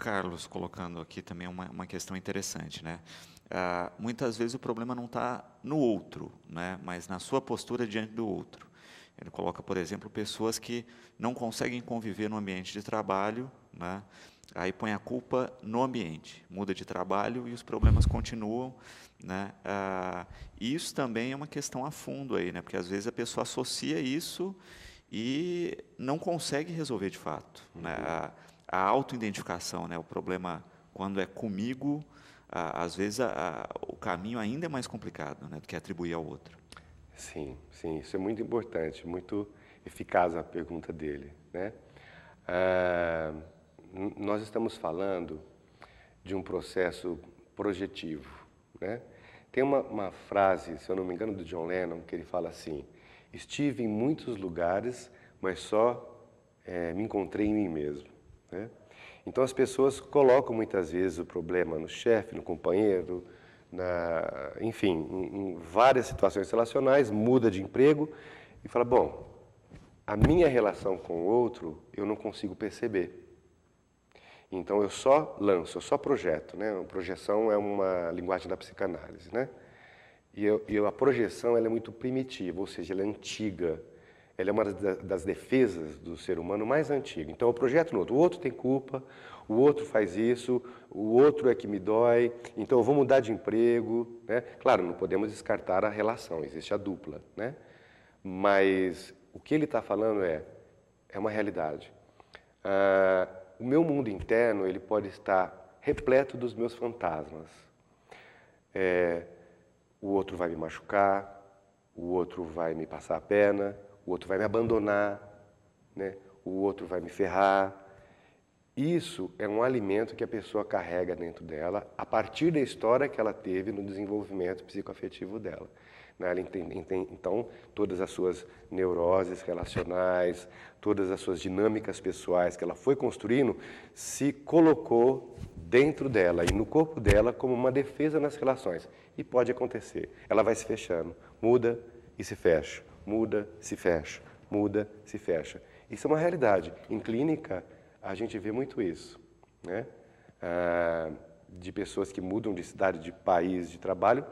Carlos colocando aqui também uma questão interessante, né? Muitas vezes o problema não está no outro, né? Mas na sua postura diante do outro. Ele coloca, por exemplo, pessoas que não conseguem conviver no ambiente de trabalho, né? Aí põe a culpa no ambiente, muda de trabalho e os problemas continuam, né? Isso também é uma questão a fundo aí, né? Porque às vezes a pessoa associa isso e não consegue resolver de fato, né? A autoidentificação, né? O problema quando é comigo, às vezes o caminho ainda é mais complicado, né? Do que atribuir ao outro. Sim, sim, isso é muito importante, muito eficaz a pergunta dele, né? Nós estamos falando de um processo projetivo, né? Tem uma frase, se eu não me engano, do John Lennon, que ele fala assim: estive em muitos lugares, mas só me encontrei em mim mesmo, né? Então as pessoas colocam muitas vezes o problema no chefe, no companheiro, enfim, em várias situações relacionais, muda de emprego e fala, bom, a minha relação com o outro eu não consigo perceber. Então eu só lanço, eu só projeto, né? A projeção é uma linguagem da psicanálise, né? A projeção ela é muito primitiva, ou seja, ela é antiga. Ela é uma das defesas do ser humano mais antiga. Então eu projeto no outro, o outro tem culpa, o outro faz isso, o outro é que me dói, então eu vou mudar de emprego, né? Claro, não podemos descartar a relação, existe a dupla, né? Mas o que ele está falando é uma realidade. O meu mundo interno ele pode estar repleto dos meus fantasmas. O outro vai me machucar, o outro vai me passar a perna, o outro vai me abandonar, né? O outro vai me ferrar. Isso é um alimento que a pessoa carrega dentro dela a partir da história que ela teve no desenvolvimento psicoafetivo dela. Ela então, todas as suas neuroses relacionais, todas as suas dinâmicas pessoais que ela foi construindo, se colocou dentro dela e no corpo dela como uma defesa nas relações. E pode acontecer. Ela vai se fechando, muda e se fecha, muda, se fecha, muda, se fecha. Isso é uma realidade. Em clínica, a gente vê muito isso, né? De pessoas que mudam de cidade, de país, de trabalho,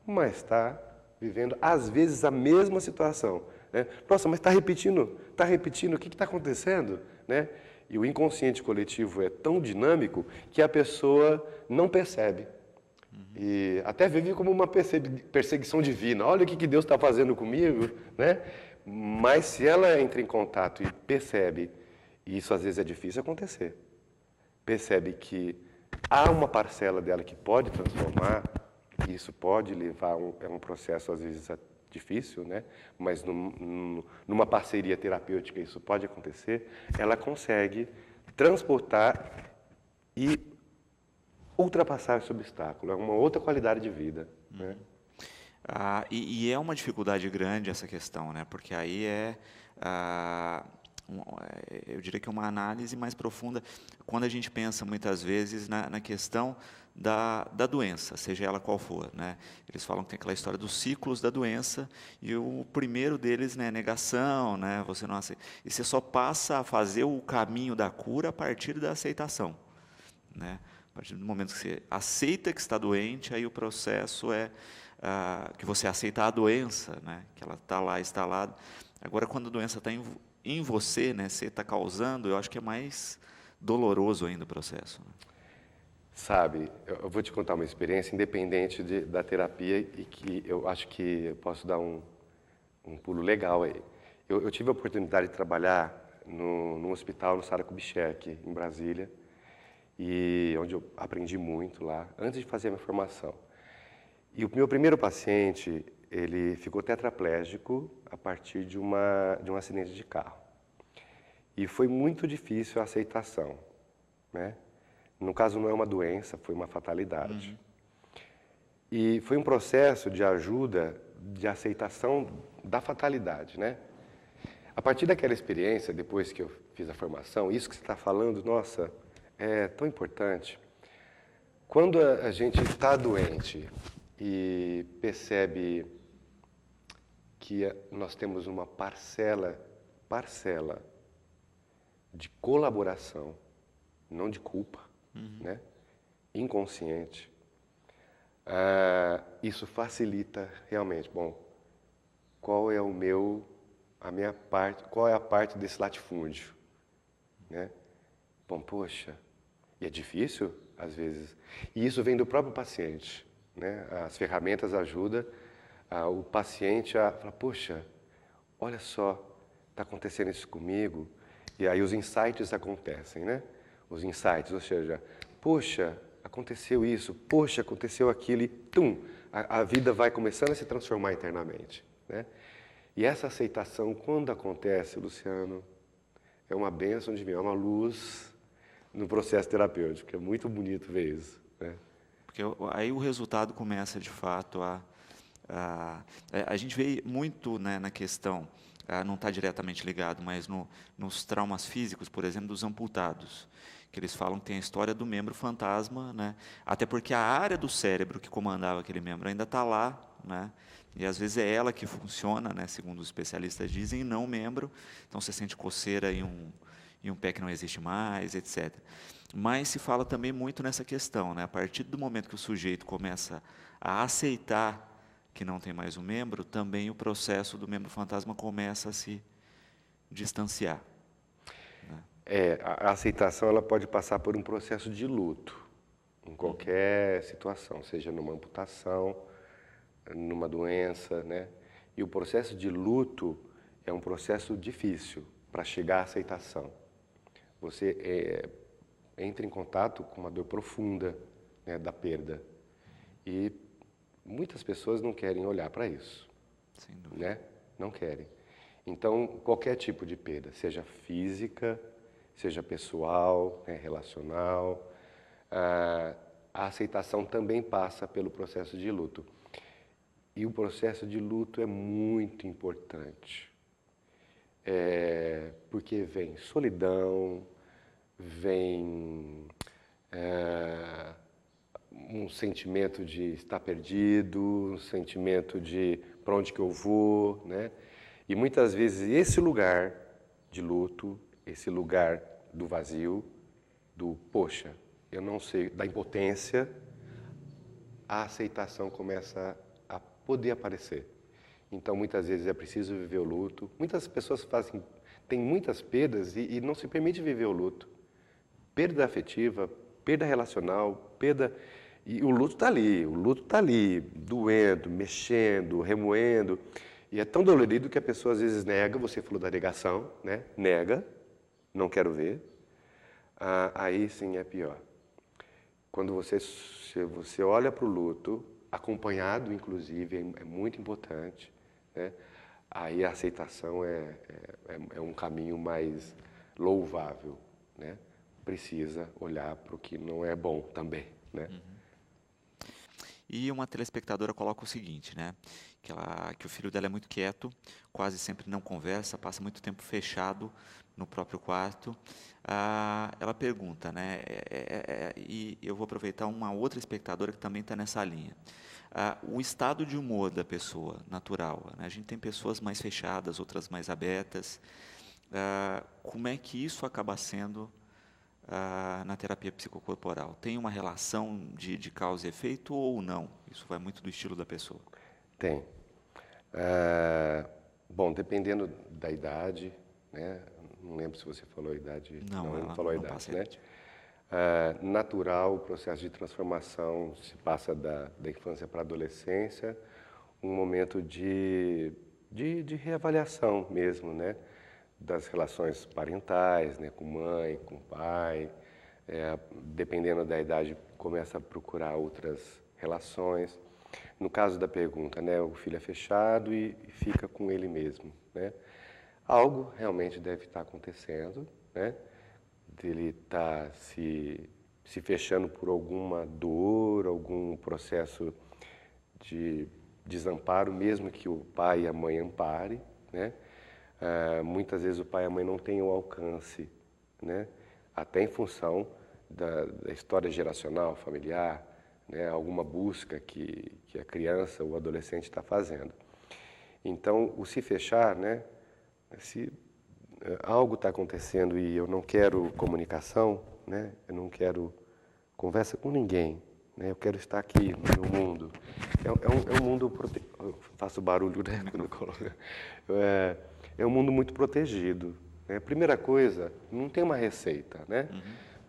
mas está vivendo, às vezes, a mesma situação, né? Nossa, mas está repetindo, o que está acontecendo, né? E o inconsciente coletivo é tão dinâmico que a pessoa não percebe. E até vive como uma perseguição divina. Olha o que Deus está fazendo comigo, né? Mas se ela entra em contato e percebe, e isso às vezes é difícil acontecer, percebe que há uma parcela dela que pode transformar, e isso pode levar é um processo às vezes difícil, né? Mas numa parceria terapêutica isso pode acontecer, ela consegue transportar e ultrapassar esse obstáculo. É uma outra qualidade de vida, né? E é uma dificuldade grande essa questão, né? Porque aí eu diria que é uma análise mais profunda quando a gente pensa muitas vezes na questão da doença, seja ela qual for, né? Eles falam que tem aquela história dos ciclos da doença e o primeiro deles, né, é negação, né? Você não aceita, e você só passa a fazer o caminho da cura a partir da aceitação, né? A partir do momento que você aceita que está doente, aí o processo é que você aceita a doença, né? Que ela está lá instalada. Agora, quando a doença está em você, né? Você está causando, eu acho que é mais doloroso ainda o processo, né? Sabe, eu vou te contar uma experiência independente da terapia e que eu acho que eu posso dar um pulo legal aí. Eu tive a oportunidade de trabalhar num hospital no Sara Kubitschek, em Brasília, e onde eu aprendi muito lá, antes de fazer a minha formação. E o meu primeiro paciente, ele ficou tetraplégico a partir de um acidente de carro. E foi muito difícil a aceitação, né? No caso, não é uma doença, foi uma fatalidade. E foi um processo de ajuda, de aceitação da fatalidade, né? A partir daquela experiência, depois que eu fiz a formação, isso que você está falando, nossa, é tão importante. Quando a gente está doente e percebe que nós temos uma parcela de colaboração, não de culpa, né? Inconsciente. Isso facilita realmente. Bom, qual é a minha parte, qual é a parte desse latifúndio, né? Bom, poxa, e é difícil às vezes. E isso vem do próprio paciente, né? As ferramentas ajudam o paciente a falar, poxa, olha só, está acontecendo isso comigo. E aí os insights acontecem, né? Os insights, ou seja, poxa, aconteceu isso, poxa, aconteceu aquilo, e tum, a vida vai começando a se transformar internamente, né? E essa aceitação, quando acontece, Luciano, é uma bênção divina, é uma luz no processo terapêutico. É muito bonito ver isso, né? Porque aí o resultado começa, de fato, a gente vê muito, né, na questão, não está diretamente ligado, mas nos traumas físicos, por exemplo, dos amputados, que eles falam que tem a história do membro fantasma, né? Até porque a área do cérebro que comandava aquele membro ainda está lá, né? E às vezes é ela que funciona, né, segundo os especialistas dizem, e não o membro. Então você sente coceira em um pé que não existe mais, etc. Mas se fala também muito nessa questão, né? A partir do momento que o sujeito começa a aceitar que não tem mais um membro, também o processo do membro fantasma começa a se distanciar, né? A aceitação ela pode passar por um processo de luto, em qualquer situação, seja numa amputação, numa doença, né? E o processo de luto é um processo difícil para chegar à aceitação. Você entra em contato com uma dor profunda, né, da perda. E muitas pessoas não querem olhar para isso, Sem dúvida. né? Não querem. Então, qualquer tipo de perda, seja física, seja pessoal, né, relacional, a aceitação também passa pelo processo de luto. E o processo de luto é muito importante, porque vem solidão, vem um sentimento de estar perdido, um sentimento de para onde que eu vou, né? E muitas vezes esse lugar de luto, esse lugar do vazio, do poxa, eu não sei, da impotência, a aceitação começa a poder aparecer. Então, muitas vezes é preciso viver o luto. Muitas pessoas têm muitas perdas e não se permite viver o luto. Perda afetiva, perda relacional, perda... E o luto está ali, doendo, mexendo, remoendo. E é tão dolorido que a pessoa às vezes nega, você falou da negação, né? Nega, não quero ver. Aí sim é pior. Quando você olha para o luto, acompanhado inclusive, é muito importante, né? Aí a aceitação é um caminho mais louvável, né? Precisa olhar para o que não é bom também, né? E uma telespectadora coloca o seguinte, né? Que o filho dela é muito quieto, quase sempre não conversa, passa muito tempo fechado no próprio quarto. Ela pergunta, né? E eu vou aproveitar uma outra espectadora que também está nessa linha. O estado de humor da pessoa, natural, né? A gente tem pessoas mais fechadas, outras mais abertas. Como é que isso acaba sendo na terapia psicocorporal? Tem uma relação de causa e efeito ou não? Isso vai muito do estilo da pessoa. Tem. Bom, dependendo da idade, né? Não lembro se você falou a idade. Não, Não ela falou a não idade, passa a né? idade. Natural, o processo de transformação se passa da infância para a adolescência, um momento de reavaliação mesmo, né? Das relações parentais, né? Com mãe, com pai. Dependendo da idade, começa a procurar outras relações. No caso da pergunta, né? O filho é fechado e fica com ele mesmo, né? Algo realmente deve estar acontecendo, né? Ele está se fechando por alguma dor, algum processo de desamparo, mesmo que o pai e a mãe amparem, né? Muitas vezes o pai e a mãe não têm o alcance, né? Até em função da história geracional, familiar, né? Alguma busca que a criança ou o adolescente está fazendo. Então, o se fechar, né? Se algo está acontecendo e eu não quero comunicação, né? Eu não quero conversa com ninguém, né? Eu quero estar aqui no meu mundo. É um mundo eu faço barulho, né, quando eu coloco. É um mundo muito protegido, né? Primeira coisa, não tem uma receita, né?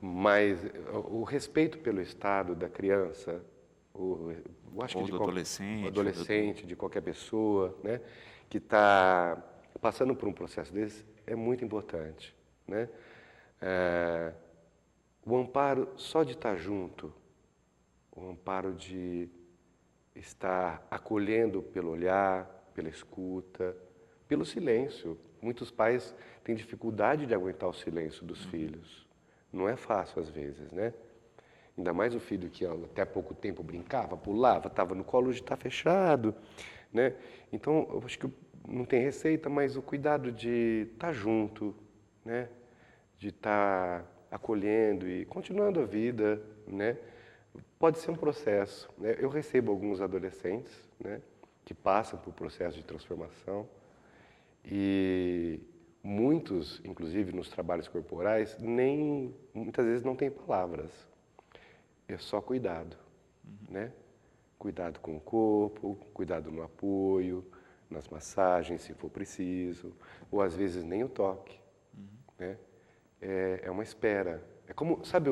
Mas o respeito pelo estado da criança, eu acho que Ou do adolescente. adolescente, de qualquer pessoa, né, que está passando por um processo desse, é muito importante, né? O amparo só de estar junto, o amparo de estar acolhendo pelo olhar, pela escuta, pelo silêncio. Muitos pais têm dificuldade de aguentar o silêncio dos filhos. Não é fácil às vezes, né? Ainda mais o filho que até há pouco tempo brincava, pulava, estava no colo, hoje está fechado, né? Então, eu acho que não tem receita, mas o cuidado de estar junto, né? De estar acolhendo e continuando a vida, né? Pode ser um processo, né? Eu recebo alguns adolescentes, né, que passam por processo de transformação e muitos, inclusive nos trabalhos corporais, muitas vezes não têm palavras. É só cuidado, né? Cuidado com o corpo, cuidado no apoio, nas massagens, se for preciso, ou às vezes nem o toque, né? É uma espera. É como, sabe,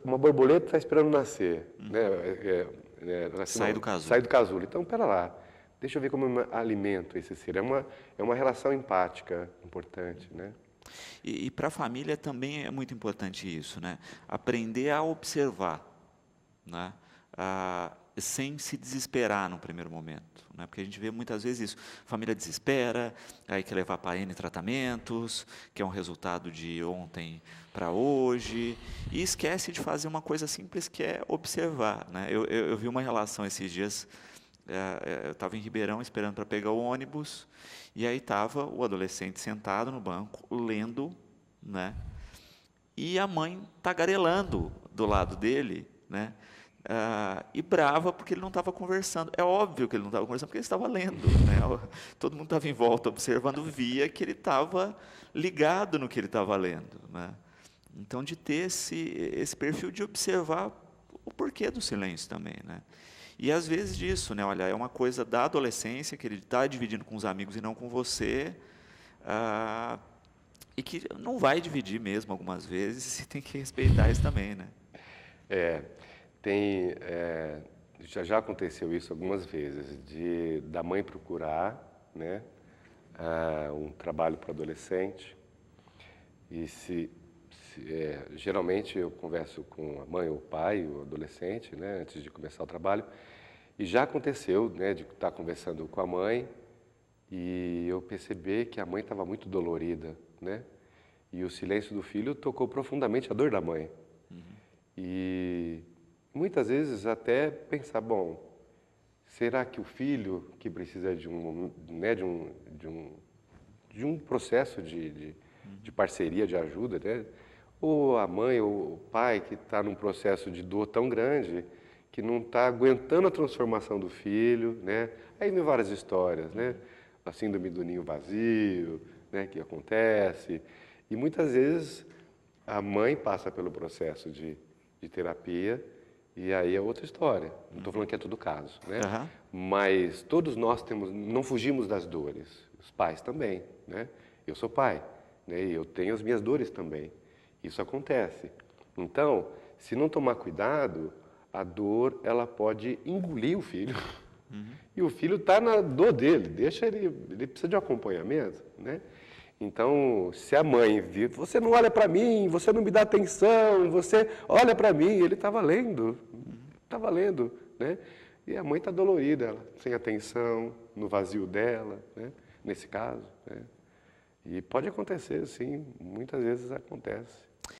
uma borboleta está esperando nascer, né? Sai do casulo. Sai do casulo. Então, pera lá, deixa eu ver como eu alimento esse ser. É uma relação empática importante, né? E para a família também é muito importante isso, né? Aprender a observar, né? Sem se desesperar no primeiro momento, né? Porque a gente vê muitas vezes isso, a família desespera, aí quer levar para N tratamentos, que é um resultado de ontem para hoje, e esquece de fazer uma coisa simples que é observar, né? Eu vi uma relação esses dias, eu estava em Ribeirão esperando para pegar o ônibus, e aí estava o adolescente sentado no banco, lendo, né? E a mãe tagarelando do lado dele, né? E brava porque ele não estava conversando. É óbvio que ele não estava conversando porque ele estava lendo, né? Todo mundo estava em volta observando, via que ele estava ligado no que ele estava lendo, né? Então, de ter esse perfil de observar o porquê do silêncio também, né? E às vezes disso, né? Olha, é uma coisa da adolescência que ele está dividindo com os amigos e não com você, e que não vai dividir mesmo algumas vezes, e tem que respeitar isso também, né? Já aconteceu isso algumas vezes, da mãe procurar, né, um trabalho para adolescente, e geralmente eu converso com a mãe ou o pai, o adolescente, né, antes de começar o trabalho, e já aconteceu, né, de estar conversando com a mãe e eu perceber que a mãe estava muito dolorida, né, e o silêncio do filho tocou profundamente a dor da mãe. E muitas vezes até pensar, bom, será que o filho que precisa de um processo de parceria, de ajuda, né? Ou a mãe ou o pai que está num processo de dor tão grande que não está aguentando a transformação do filho, né? Aí vem várias histórias, né? A síndrome do ninho vazio, né? Que acontece. E muitas vezes a mãe passa pelo processo de terapia, e aí é outra história. Não estou falando que é todo caso, né? Mas todos nós não fugimos das dores. Os pais também, né? Eu sou pai, né? E eu tenho as minhas dores também. Isso acontece. Então, se não tomar cuidado, a dor ela pode engolir o filho. E o filho está na dor dele. Deixa ele precisa de um acompanhamento, né? Então, se a mãe vir, você não olha para mim, você não me dá atenção, você olha para mim, ele está valendo, né? E a mãe está dolorida, ela, sem atenção, no vazio dela, né? Nesse caso, né? E pode acontecer, sim, muitas vezes acontece.